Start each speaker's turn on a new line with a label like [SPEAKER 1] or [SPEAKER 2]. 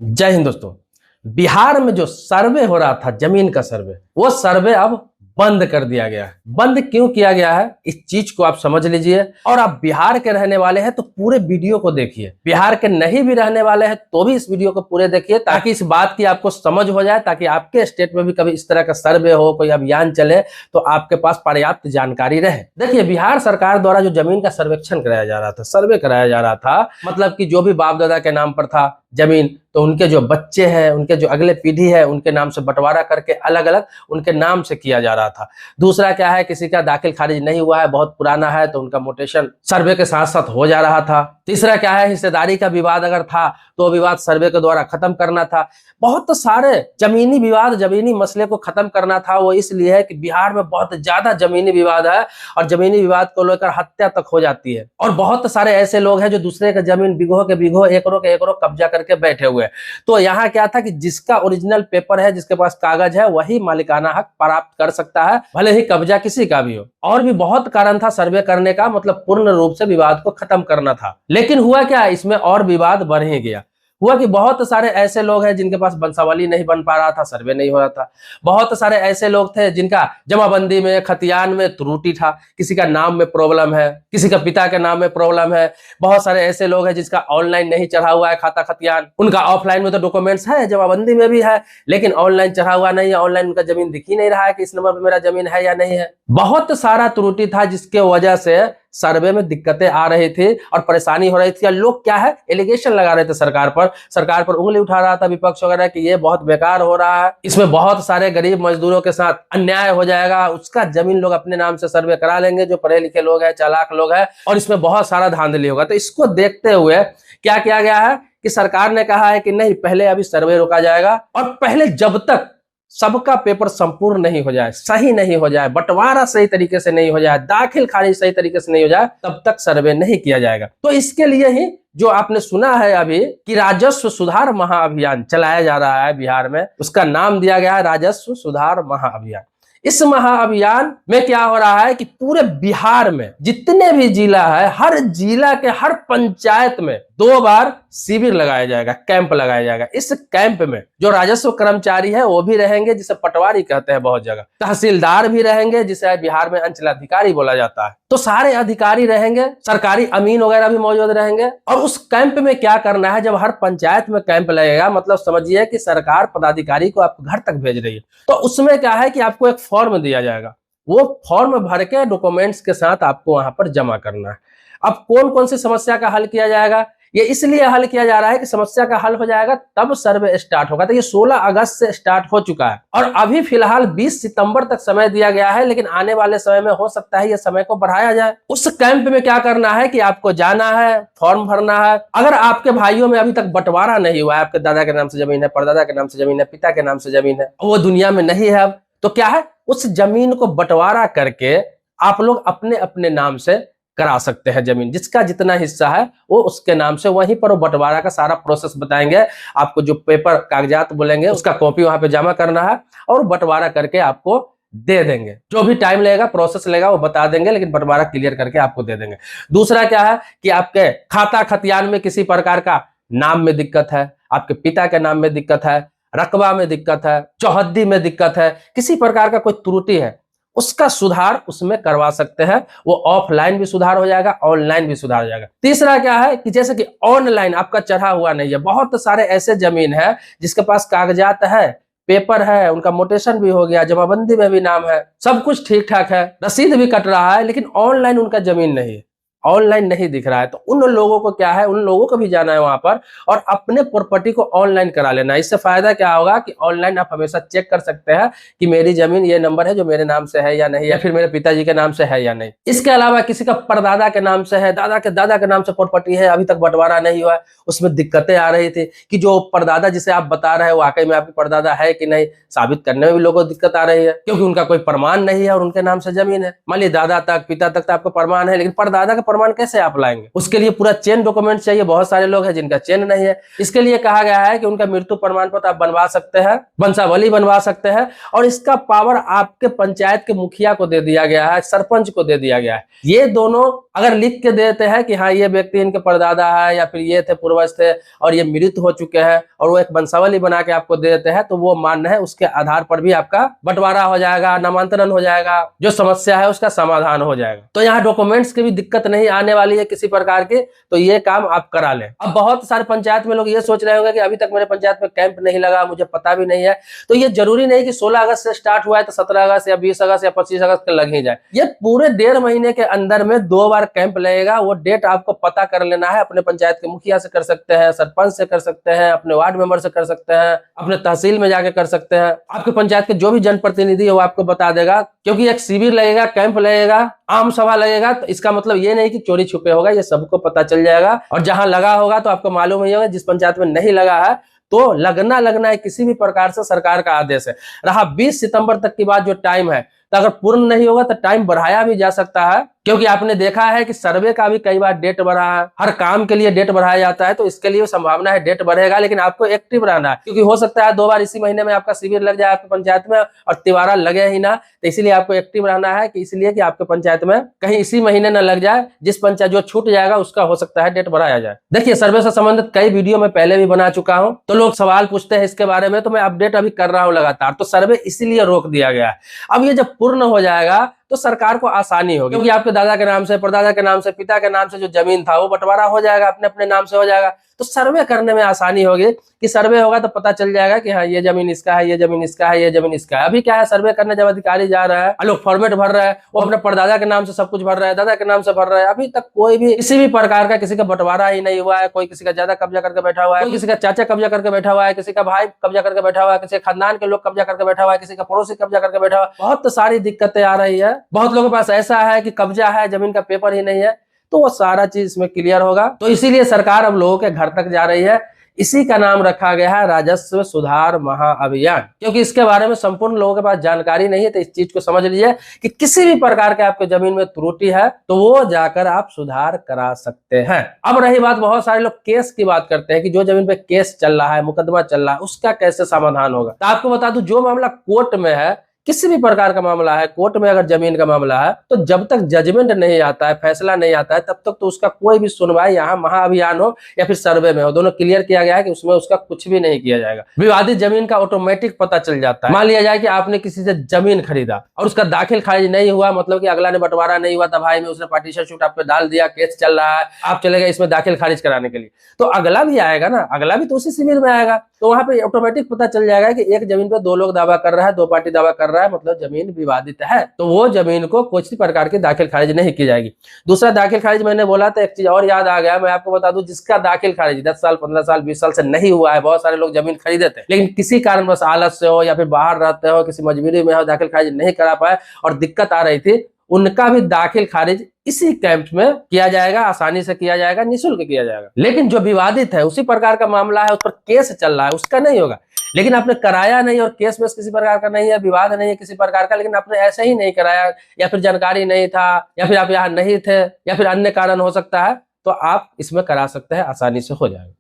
[SPEAKER 1] जय हिंद दोस्तों। बिहार में जो सर्वे हो रहा था, जमीन का सर्वे, वो सर्वे अब बंद कर दिया गया है। बंद क्यों किया गया है, इस चीज को आप समझ लीजिए। और आप बिहार के रहने वाले हैं तो पूरे वीडियो को देखिए। बिहार के नहीं भी रहने वाले हैं तो भी इस वीडियो को पूरे देखिए, ताकि इस बात की आपको समझ हो जाए, ताकि आपके स्टेट में भी कभी इस तरह का सर्वे हो, कोई अभियान चले तो आपके पास पर्याप्त जानकारी रहे। देखिए, बिहार सरकार द्वारा जो जमीन का सर्वेक्षण कराया जा रहा था, सर्वे कराया जा रहा था, मतलब कि जो भी बाप दादा के नाम पर था जमीन, तो उनके जो बच्चे हैं, उनके जो अगले पीढ़ी है, उनके नाम से बंटवारा करके अलग अलग उनके नाम से किया जा रहा था। दूसरा क्या है, किसी का दाखिल खारिज नहीं हुआ है, बहुत पुराना है, तो उनका मोटेशन सर्वे के साथ साथ हो जा रहा था। तीसरा क्या है, हिस्सेदारी का विवाद अगर था तो विवाद सर्वे के द्वारा खत्म करना था। बहुत सारे जमीनी विवाद, जमीनी मसले को खत्म करना था। वो इसलिए है कि बिहार में बहुत ज्यादा जमीनी विवाद है और जमीनी विवाद को लेकर हत्या तक हो जाती है। और बहुत सारे ऐसे लोग हैं जो दूसरे के जमीन बिघो के बिघो, एकड़ों के एकड़ों कब्जा करके बैठे हुए हैं। तो यहाँ क्या था कि जिसका ओरिजिनल पेपर है, जिसके पास कागज है, वही मालिकाना हक प्राप्त कर सकता है, भले ही कब्जा किसी का भी हो। और भी बहुत कारण था सर्वे करने का, मतलब पूर्ण रूप से विवाद को खत्म करना था। लेकिन हुआ क्या, इसमें और विवाद बढ़ ही गया। हुआ कि बहुत सारे ऐसे लोग हैं जिनके पास वंशावली नहीं बन पा रहा था, सर्वे नहीं हो रहा था। बहुत सारे ऐसे लोग थे जिनका जमाबंदी में, खतियान में त्रुटि था, किसी का नाम में प्रॉब्लम है, किसी का पिता के नाम में प्रॉब्लम है। बहुत सारे ऐसे लोग हैं जिसका ऑनलाइन नहीं चढ़ा हुआ है खाता खतियान, उनका ऑफलाइन में तो डॉक्यूमेंट्स है, जमाबंदी में भी है, लेकिन ऑनलाइन चढ़ा हुआ नहीं है। ऑनलाइन उनका जमीन दिख ही नहीं रहा है कि इस नंबर पर मेरा जमीन है या नहीं है। बहुत सारा त्रुटि था जिसके वजह से सर्वे में दिक्कतें आ रही थी और परेशानी हो रही थी। और लोग क्या है, एलिगेशन लगा रहे थे सरकार पर उंगली उठा रहा था विपक्ष वगैरह कि ये बहुत बेकार हो रहा है, इसमें बहुत सारे गरीब मजदूरों के साथ अन्याय हो जाएगा, उसका जमीन लोग अपने नाम से सर्वे करा लेंगे, जो पढ़े लिखे लोग हैं, चालाक लोग हैं, और इसमें बहुत सारा धांधली होगा। तो इसको देखते हुए क्या किया गया है कि सरकार ने कहा है कि नहीं, पहले अभी सर्वे रोका जाएगा और पहले जब तक सबका पेपर संपूर्ण नहीं हो जाए, सही नहीं हो जाए, बंटवारा सही तरीके से नहीं हो जाए, दाखिल खारिज सही तरीके से नहीं हो जाए, तब तक सर्वे नहीं किया जाएगा। तो इसके लिए ही जो आपने सुना है अभी कि राजस्व सुधार महाअभियान चलाया जा रहा है बिहार में, उसका नाम दिया गया है राजस्व सुधार महाअभियान। इस महाअभियान में क्या हो रहा है कि पूरे बिहार में जितने भी जिला है, हर जिला के हर पंचायत में 2 बार शिविर लगाया जाएगा, कैंप लगाया जाएगा। इस कैंप में जो राजस्व कर्मचारी है वो भी रहेंगे, जिसे पटवारी कहते हैं बहुत जगह, तहसीलदार भी रहेंगे, जिसे बिहार में अंचलाधिकारी बोला जाता है। तो सारे अधिकारी रहेंगे, सरकारी अमीन वगैरह भी मौजूद रहेंगे। और उस कैंप में क्या करना है, जब हर पंचायत में कैंप लगेगा, मतलब समझिए कि सरकार पदाधिकारी को आपको घर तक भेज रही है, तो उसमें क्या है कि आपको एक फॉर्म दिया जाएगा, वो फॉर्म भर के डॉक्यूमेंट्स के साथ आपको वहां पर जमा करना है। अब कौन कौन सी समस्या का हल किया जाएगा, ये इसलिए हल किया जा रहा है कि समस्या का हल हो जाएगा तब सर्वे स्टार्ट होगा। तो ये 16 अगस्त से स्टार्ट हो चुका है और अभी फिलहाल 20 सितंबर तक समय दिया गया है, लेकिन आने वाले समय में हो सकता है ये समय को बढ़ाया जाए। उस कैंप में क्या करना है कि आपको जाना है, फॉर्म भरना है। अगर आपके भाइयों में अभी तक बंटवारा नहीं हुआ है, आपके दादा के नाम से जमीन है, परदादा के नाम से जमीन है, पिता के नाम से जमीन है, वो दुनिया में नहीं है अब, तो क्या है, उस जमीन को बंटवारा करके आप लोग अपने अपने नाम से करा सकते हैं जमीन। जिसका जितना हिस्सा है वो उसके नाम से, वहीं पर वो बंटवारा का सारा प्रोसेस बताएंगे आपको। जो पेपर कागजात बोलेंगे उसका कॉपी वहां पे जमा करना है और बंटवारा करके आपको दे देंगे। जो भी टाइम लगेगा, प्रोसेस लगेगा, वो बता देंगे, लेकिन बंटवारा क्लियर करके आपको दे देंगे। दूसरा क्या है कि आपके खाता खतियान में किसी प्रकार का नाम में दिक्कत है, आपके पिता के नाम में दिक्कत है, रकबा में दिक्कत है, चौहद्दी में दिक्कत है, किसी प्रकार का कोई त्रुटि है, उसका सुधार उसमें करवा सकते हैं। वो ऑफलाइन भी सुधार हो जाएगा, ऑनलाइन भी सुधार हो जाएगा। तीसरा क्या है कि जैसे कि ऑनलाइन आपका चढ़ा हुआ नहीं है, बहुत सारे ऐसे जमीन है जिसके पास कागजात है, पेपर है, उनका मोटेशन भी हो गया, जमाबंदी में भी नाम है, सब कुछ ठीक ठाक है, रसीद भी कट रहा है, लेकिन ऑनलाइन उनका जमीन नहीं है, ऑनलाइन नहीं दिख रहा है। तो उन लोगों को क्या है, उन लोगों को भी जाना है वहां पर और अपने प्रॉपर्टी को ऑनलाइन करा लेना है। इससे फायदा क्या होगा कि ऑनलाइन आप हमेशा चेक कर सकते हैं कि मेरी जमीन ये नंबर है जो मेरे नाम से है या नहीं, या फिर मेरे पिताजी के नाम से है या नहीं। इसके अलावा किसी का परदादा के नाम से है, दादा के दादा के नाम से प्रॉपर्टी है, अभी तक बंटवारा नहीं हुआ है, उसमें दिक्कतें आ रही थी कि जो परदादा जिसे आप बता रहे हैं वाकई में आपकी परदादा है कि नहीं, साबित करने में भी लोगों को दिक्कत आ रही है, क्योंकि उनका कोई प्रमाण नहीं है और उनके नाम से जमीन है। मान लीजिए दादा तक, पिता तक तो आपको प्रमाण है, लेकिन परदादा का प्रमाण कैसे आप लाएंगे? उसके लिए पूरा चेन डॉक्यूमेंट चाहिए। बहुत सारे लोग हैं जिनका चेन नहीं है। इसके लिए कहा गया है कि उनका मृत्यु प्रमाण पत्र आप बनवा सकते हैं, वंशावली बनवा सकते हैं, और इसका पावर आपके पंचायत के मुखिया को दे दिया गया है, सरपंच को दे दिया गया है। ये दोनों अगर लिख के देते हैं कि हाँ ये व्यक्ति इनके परदादा है या फिर ये थे पूर्वज थे और ये मृत हो चुके हैं, और वो एक वंशावली बना के आपको दे देते हैं, तो वो मान्य है। उसके आधार पर भी आपका बंटवारा हो जाएगा, नामांतरण हो जाएगा, जो समस्या है उसका समाधान हो जाएगा। तो यहाँ डॉक्यूमेंट्स की भी दिक्कत नहीं आने वाली है किसी प्रकार की, तो ये काम आप करा लें। अब बहुत सारे पंचायत में लोग ये सोच रहे होंगे कि अभी तक मेरे पंचायत में कैंप नहीं लगा, मुझे पता भी नहीं है। तो ये जरूरी नहीं कि 16 अगस्त से स्टार्ट हुआ है तो 17 अगस्त या 20 अगस्त या 25 अगस्त के लग ही जाए। ये पूरे 1.5 महीने के अंदर में 2 बार कैंप लगेगा। वो डेट आपको पता कर लेना है। अपने पंचायत के मुखिया से कर सकते हैं, सरपंच से कर सकते हैं, अपने वार्ड मेंबर से कर सकते हैं, अपने तहसील में जाके कर सकते हैं। आपके पंचायत के जो भी जनप्रतिनिधि है वो आपको बता देगा, क्योंकि एक शिविर लगेगा, कैंप लगेगा, आम सभा लगेगा। तो इसका मतलब ये नहीं कि चोरी छुपे होगा, ये सबको पता चल जाएगा। और जहां लगा होगा तो आपको मालूम ही होगा। जिस पंचायत में नहीं लगा है तो लगना है, किसी भी प्रकार से सरकार का आदेश है। रहा 20 सितंबर तक की बात, जो टाइम है, तो अगर पूर्ण नहीं होगा तो टाइम बढ़ाया भी जा सकता है, क्योंकि आपने देखा है कि सर्वे का भी कई बार डेट बढ़ा है। हर काम के लिए डेट बढ़ाया जाता है, तो इसके लिए संभावना है डेट बढ़ेगा, लेकिन आपको एक्टिव रहना है, क्योंकि हो सकता है 2 बार इसी महीने में आपका शिविर लग जाए आपकी पंचायत में और तिवारा लगे ही ना। तो इसीलिए आपको एक्टिव रहना है, कि इसलिए कि आपके पंचायत में कहीं इसी महीने न लग जाए। जिस पंचायत जो छूट जाएगा उसका हो सकता है डेट बढ़ाया जाए। देखिए, सर्वे से संबंधित कई वीडियो में पहले भी बना चुका हूं, तो लोग सवाल पूछते हैं इसके बारे में, तो मैं अपडेट अभी कर रहा हूं लगातार। तो सर्वे इसीलिए रोक दिया गया है। अब ये जब पूर्ण हो जाएगा तो सरकार को आसानी होगी, क्योंकि आपके दादा के नाम से, परदादा के नाम से, पिता के नाम से जो जमीन था वो बंटवारा हो जाएगा, अपने अपने नाम से हो जाएगा। तो सर्वे करने में आसानी होगी, कि सर्वे होगा तो पता चल जाएगा कि हाँ ये जमीन इसका है, ये जमीन इसका है, ये जमीन इसका है। अभी क्या है, सर्वे करने जब अधिकारी जा रहा है, लोग फॉर्मेट भर रहे हैं, वो अपने परदादा के नाम से सब कुछ भर रहे हैं, दादा के नाम से भर रहे हैं। अभी तक कोई भी किसी भी प्रकार का किसी का बंटवारा ही नहीं हुआ है। कोई किसी का ज्यादा कब्जा करके बैठा हुआ है, कोई किसी का चाचा कब्जा करके बैठा हुआ है, किसी का भाई कब्जा करके बैठा हुआ है, किसी खानदान के लोग कब्जा करके बैठा हुआ है, किसी का पड़ोसी कब्जा करके बैठा हुआ है। बहुत सारी दिक्कतें आ रही है। बहुत लोगों के पास ऐसा है कि कब्जा है, जमीन का पेपर ही नहीं है। तो वो सारा चीज इसमें क्लियर होगा। तो इसीलिए सरकार अब लोगों के घर तक जा रही है। इसी का नाम रखा गया है राजस्व सुधार महाअभियान, क्योंकि इसके बारे में संपूर्ण लोगों के पास जानकारी नहीं है। तो इस चीज को समझ लीजिए कि किसी भी प्रकार के आपके जमीन में त्रुटि है तो वो जाकर आप सुधार करा सकते हैं। अब रही बात, बहुत सारे लोग केस की बात करते हैं कि जो जमीन पे केस चल रहा है, मुकदमा चल रहा है, उसका कैसे समाधान होगा। तो आपको बता दूं, जो मामला कोर्ट में है, किसी भी प्रकार का मामला है, कोर्ट में अगर जमीन का मामला है, तो जब तक जजमेंट नहीं आता है, फैसला नहीं आता है, तब तक तो उसका कोई भी सुनवाई, यहाँ महाअभियान हो या फिर सर्वे में हो, दोनों क्लियर किया गया है कि उसमें उसका कुछ भी नहीं किया जाएगा। विवादित जमीन का ऑटोमेटिक पता चल जाता है। मान लिया जाए कि आपने किसी से जमीन खरीदा और उसका दाखिल खारिज नहीं हुआ, मतलब कि अगला ने बंटवारा नहीं हुआ था भाई में, उसने पार्टीशन शूट आप पे डाल दिया, केस चल रहा है, आप चले गए इसमें दाखिल खारिज कराने के लिए, तो अगला भी आएगा ना, अगला भी तो उसी शिविर में आएगा। तो वहां पे ऑटोमेटिक पता चल जाएगा कि एक जमीन पे 2 लोग दावा कर रहा है, 2 पार्टी दावा कर रहा है, मतलब जमीन विवादित है। तो वो जमीन को किसी प्रकार की दाखिल खारिज नहीं की जाएगी। दूसरा, दाखिल खारिज मैंने बोला था, एक चीज और याद आ गया, मैं आपको बता दूं, जिसका दाखिल खारिज 10 साल, 15 साल, 20 साल से नहीं हुआ है, बहुत सारे लोग जमीन खरीदे थे, लेकिन किसी कारणवश आलस से हो या फिर बाहर रहते हो, किसी मजबूरी में हो, दाखिल खारिज नहीं करा पाए और दिक्कत आ रही थी, उनका भी दाखिल खारिज इसी कैंप में किया जाएगा, आसानी से किया जाएगा, निःशुल्क किया जाएगा। लेकिन जो विवादित है, उसी प्रकार का मामला है, उस पर केस चल रहा है, उसका नहीं होगा। लेकिन आपने कराया नहीं और केस में किसी प्रकार का नहीं है, विवाद नहीं है किसी प्रकार का, लेकिन आपने ऐसे ही नहीं कराया, या फिर जानकारी नहीं था, या फिर आप यहाँ नहीं थे, या फिर अन्य कारण हो सकता है, तो आप इसमें करा सकते हैं, आसानी से हो जाएगा।